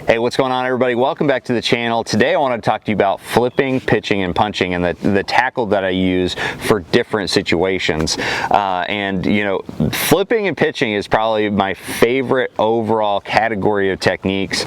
Hey, what's going on, everybody? Welcome back to the channel. Today I want to talk to you about flipping, pitching, and punching, and the tackle that I use for different situations. And you know, flipping and pitching is probably my favorite overall category of techniques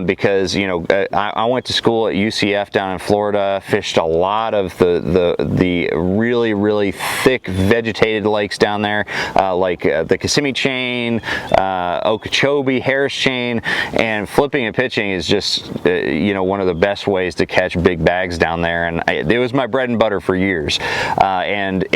because you know I went to school at UCF down in Florida, fished a lot of the really thick vegetated lakes down there, like the Kissimmee chain, Okeechobee, Harris chain, and flipping and pitching is just you know, one of the best ways to catch big bags down there, and it was my bread and butter for years. And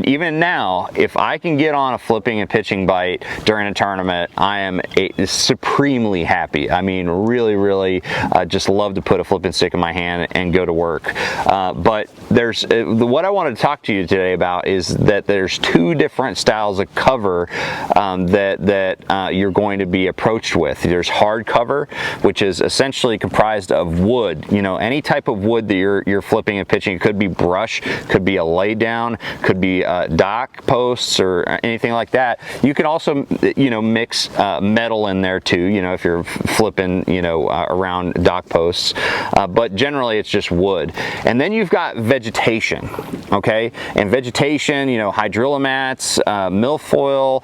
even now, if I can get on a flipping and pitching bite during a tournament, I am supremely happy. I mean, really just love to put a flipping stick in my hand and go to work. But there's what I wanted to talk to you today about is that there's two different styles of cover that you're going to be approached with. There's hard cover, which is essentially comprised of wood. You know, any type of wood that you're flipping and pitching. It could be brush, could be a laydown, could be dock posts or anything like that. You can also, you know, mix metal in there too, you know, if you're flipping, you know, around dock posts. But generally it's just wood. And then you've got vegetation, okay? And vegetation, you know, hydrillomats, milfoil,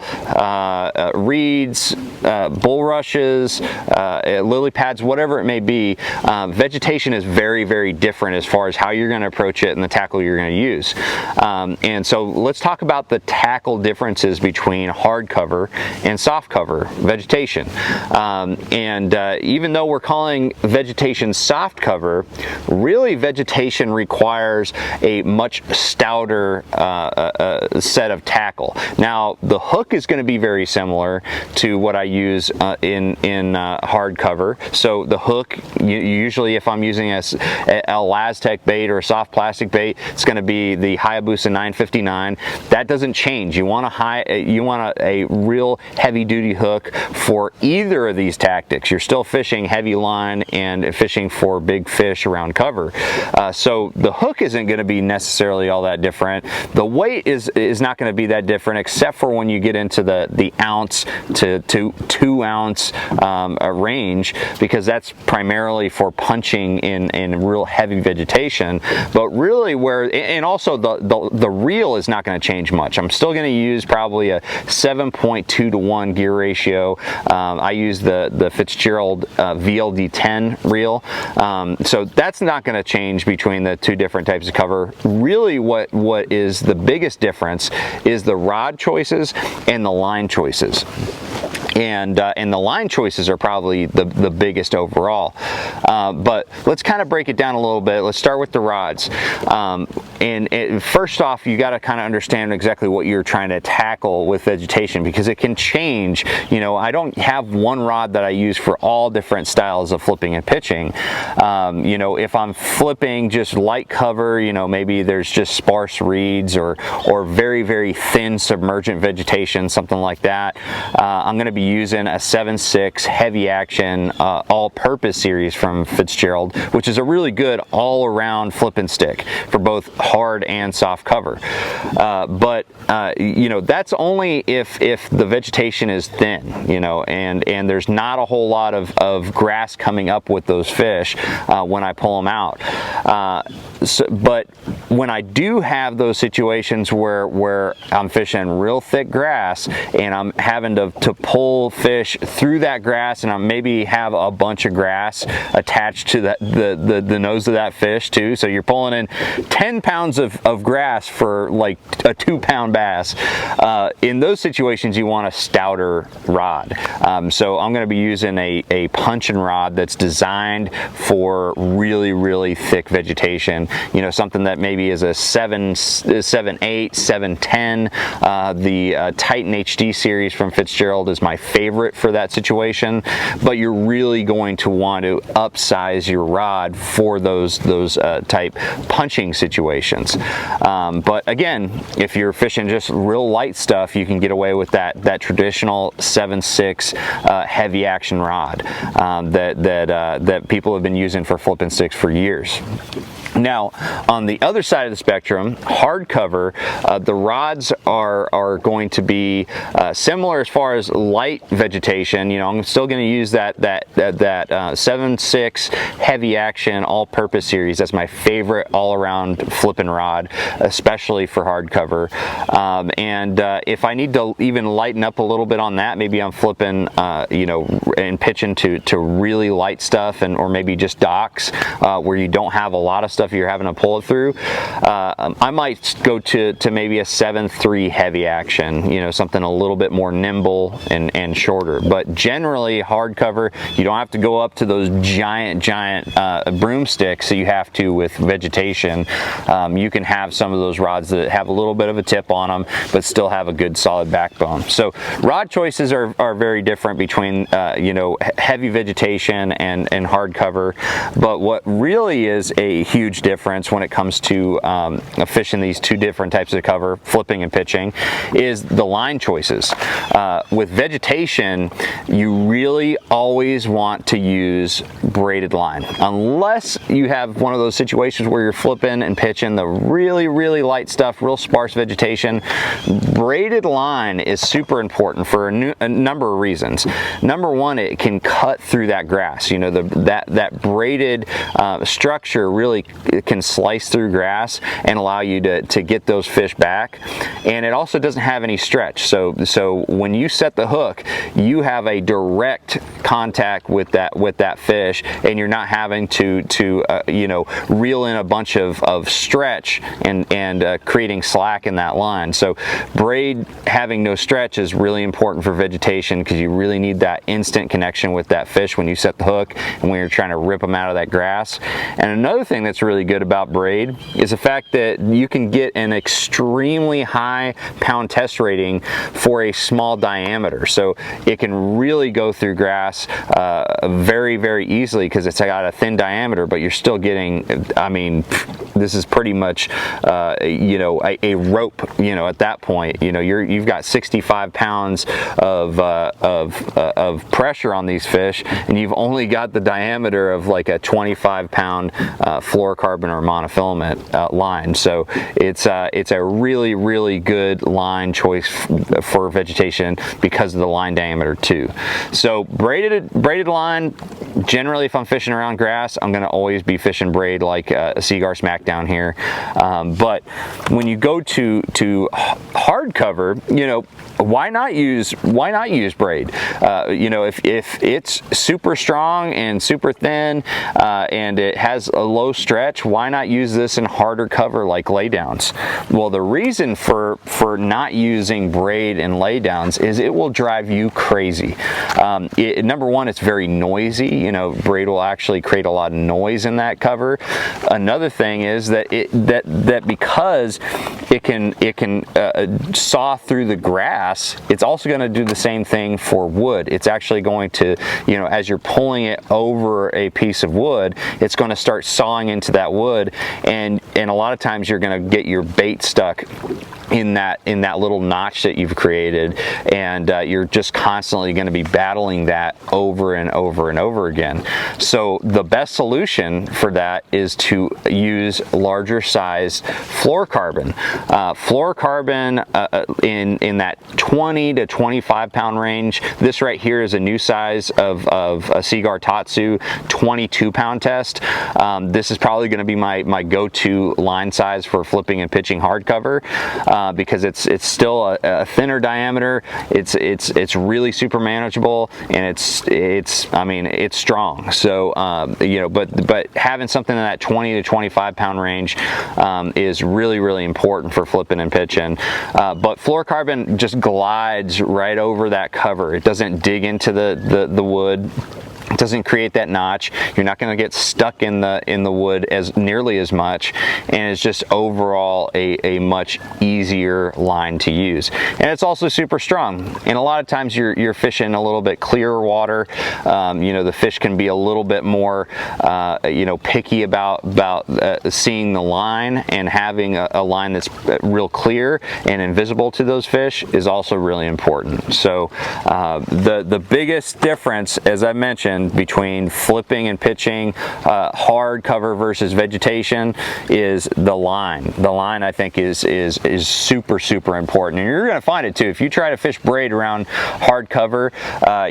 reeds, bulrushes, lily pads, whatever it may be. Vegetation is very different as far as how you're going to approach it and the tackle you're going to use. And so let's talk about the tackle differences between hard cover and soft cover vegetation. Even though we're calling vegetation soft cover, really vegetation requires a much stouter set of tackle. Now the hook is going to be very similar to what I use in hard cover. So the hook, usually if I'm using a Laztec bait or a soft plastic bait, it's going to be the Hayabusa 959. That doesn't change. You want a real heavy duty hook for either of these tactics. You're still fishing heavy line and fishing for big fish around cover. So the hook isn't going to be necessarily all that different. The weight is not going to be that different, except for when you get into the ounce to 2 ounce range, because that's primarily for punching in real heavy vegetation. But really and also the reel is not going to change much. I'm still going to use probably a 7.2 to 1 gear ratio. I use the Fitzgerald VLD10 reel. So that's not going to change between the two different types of cover. Really what is the biggest difference is the rod choices and the line choices. And the line choices are probably the biggest overall. But let's kind of break it down a little bit. Let's start with the rods. First off, you got to kind of understand exactly what you're trying to tackle with vegetation, because it can change. You know, I don't have one rod that I use for all different styles of flipping and pitching. You know, if I'm flipping just light cover, you know, maybe there's just sparse reeds or very thin submergent vegetation, something like that. I'm going to be using a 7.6 heavy action all-purpose series from Fitzgerald, which is a really good all-around flipping stick for both hard and soft cover. But you know, that's only if the vegetation is thin, you know, and there's not a whole lot of grass coming up with those fish when I pull them out. But when I do have those situations where I'm fishing real thick grass and I'm having to pull fish through that grass, and I maybe have a bunch of grass attached to the nose of that fish too, so you're pulling in 10 pounds of grass for like a 2-pound bass. In those situations you want a stouter rod. So I'm going to be using a punching rod that's designed for really thick vegetation. You know, something that maybe is a 7.8, 7.10. The Titan HD series from Fitzgerald is my favorite for that situation, but you're really going to want to upsize your rod for those type punching situations. But again, if you're fishing just real light stuff, you can get away with that traditional 7.6 heavy action rod that people have been using for flipping sticks for years. Now, Now, on the other side of the spectrum, hardcover, the rods are going to be similar as far as light vegetation. You know, I'm still going to use that 7.6 heavy action all-purpose series. That's my favorite all-around flipping rod, especially for hardcover. If I need to even lighten up a little bit on that, maybe I'm flipping, you know, and pitching to really light stuff, or maybe just docks where you don't have a lot of stuff you're having to pull it through. I might go to maybe a 7.3 heavy action, you know, something a little bit more nimble and shorter. But generally, hardcover, you don't have to go up to those giant broomsticks that you have to with vegetation. You can have some of those rods that have a little bit of a tip on them, but still have a good solid backbone. So rod choices are very different between you know, heavy vegetation and hardcover. But what really is a huge difference when it comes to fishing these two different types of cover, flipping and pitching, is the line choices. With vegetation, you really always want to use braided line, unless you have one of those situations where you're flipping and pitching the really light stuff, real sparse vegetation. Braided line is super important for a number of reasons. Number one, it can cut through that grass. You know, that braided structure really can slice through grass and allow you to get those fish back. And it also doesn't have any stretch. So when you set the hook, you have a direct contact with that fish, and you're not having to you know, reel in a bunch of stretch and creating slack in that line. So braid having no stretch is really important for vegetation, because you really need that instant connection with that fish when you set the hook and when you're trying to rip them out of that grass. And another thing that's really good about braid is the fact that you can get an extremely high pound test rating for a small diameter. So it can really go through grass very easily, because it's got a thin diameter, but you're still getting, I mean, this is pretty much you know, a rope, you know, at that point. You know, you've got 65 pounds of pressure on these fish, and you've only got the diameter of like a 25-pound fluorocarbon or monofilament line. So it's a really good line choice for vegetation because of the line diameter too. So braided line, generally if I'm fishing around grass, I'm going to always be fishing braid, like a Seaguar Smackdown here. But when you go to hardcover, you know, why not use braid? You know, if it's super strong and super thin and it has a low stretch, why not use this in harder cover like laydowns? Well, the reason for not using braid in laydowns is it will drive you crazy. Number one, it's very noisy. You know, braid will actually create a lot of noise in that cover. Another thing is that because it can saw through the grass, it's also going to do the same thing for wood. It's actually going to, you know, as you're pulling it over a piece of wood, it's going to start sawing into that wood, and a lot of times you're going to get your bait stuck in that little notch that you've created, and you're just constantly going to be battling that over and over again. So the best solution for that is to use larger size fluorocarbon. Fluorocarbon in that 20 to 25 pound range. This right here is a new size of a Seaguar Tatsu 22 pound test. This is probably going to be my go-to line size for flipping and pitching hardcover. Because it's still a thinner diameter, it's really super manageable, and I mean, it's strong. So you know, but having something in that 20 to 25 pound range is really important for flipping and pitching. But fluorocarbon just glides right over that cover. It doesn't dig into the wood. It doesn't create that notch. You're not going to get stuck in the wood as nearly as much, and it's just overall a much easier line to use. And it's also super strong. And a lot of times you're fishing a little bit clearer water. You know, the fish can be a little bit more you know, picky about seeing the line, and having a line that's real clear and invisible to those fish is also really important. So the biggest difference, as I mentioned, situation between flipping and pitching, hard cover versus vegetation, is the line. The line, I think, is super important, and you're going to find it too. If you try to fish braid around hard cover,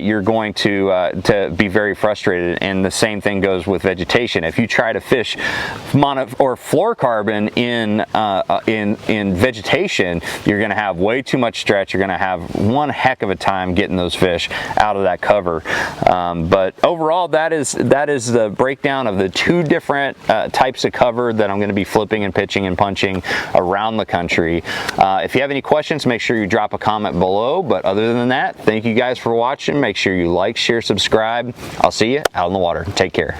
you're going to be very frustrated, and the same thing goes with vegetation. If you try to fish mono or fluorocarbon in vegetation, you're going to have way too much stretch. You're going to have one heck of a time getting those fish out of that cover. But overall, that is the breakdown of the two different types of cover that I'm going to be flipping and pitching and punching around the country. If you have any questions, make sure you drop a comment below. But other than that, thank you guys for watching. Make sure you like, share, subscribe. I'll see you out on the water. Take care.